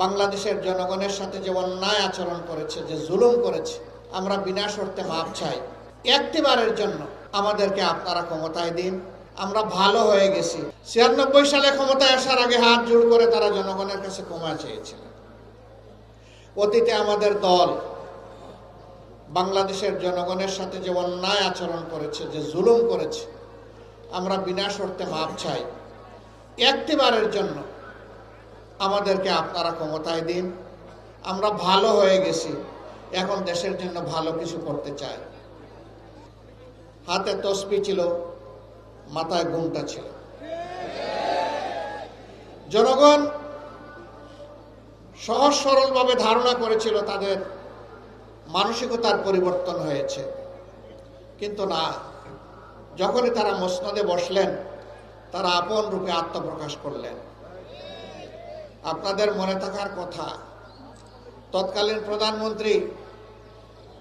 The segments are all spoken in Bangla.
বাংলাদেশের জনগণের সাথে যে অন্যায় আচরণ করেছে, যে জুলুম করেছে, আমরা বিনা শর্তে মাপ চাই। একটিবারের জন্য আমাদেরকে আপনারা ক্ষমতায় দিন, আমরা ভালো হয়ে গেছি। 96 সালে ক্ষমতায় আসার আগে হাত জোড় করে তারা জনগণের কাছে ক্ষমা চেয়েছিলেন। অতীতে আমাদের দল বাংলাদেশের জনগণের সাথে যে অন্যায় আচরণ করেছে, যে জুলুম করেছে, আমরা বিনা শর্তে মাপ চাই। একটিবারের জন্য আমাদেরকে আপনারা ক্ষমতায় দিন, আমরা ভালো হয়ে গেছি, এখন দেশের জন্য ভালো কিছু করতে চাই। হাতে তসবিহ ছিল, মাথায় ঘুমটা ছিল। জনগণ সহজ সরলভাবে ধারণা করেছিল তাদের মানসিকতার পরিবর্তন হয়েছে, কিন্তু না। যখনই তারা মসনদে বসলেন, তারা আপন রূপে আত্মপ্রকাশ করলেন। আপনাদের মনে থাকার কথা, তৎকালীন প্রধানমন্ত্রী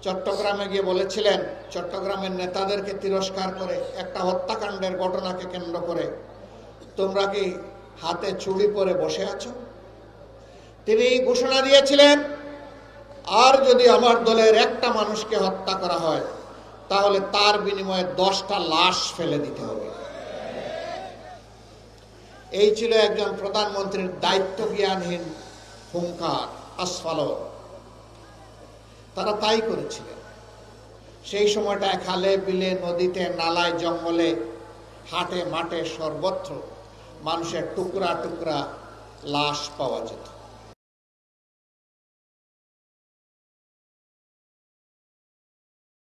চট্টগ্রামে গিয়ে বলেছিলেন, চট্টগ্রামের নেতাদেরকে তিরস্কার করে, একটা হত্যাকাণ্ডের ঘটনাকে কেন্দ্র করে, তোমরা কি হাতে চুড়ি পরে বসে আছো? তিনি ঘোষণা দিয়েছিলেন, আর যদি আমার দলের একটা মানুষকে হত্যা করা হয়, তাহলে তার বিনিময়ে 10টা লাশ ফেলে দিতে হবে। এই ছিল একজন প্রধানমন্ত্রীর দায়িত্ব জ্ঞানহীন হুঙ্কার, আসফালন। তারা তাই করেছিলেন। সেই সময়টা খালে বিলে, নদীতে, নালায়, জঙ্গলে, হাটে মাঠে সর্বত্র মানুষের টুকরা টুকরা লাশ পাওয়া যেত।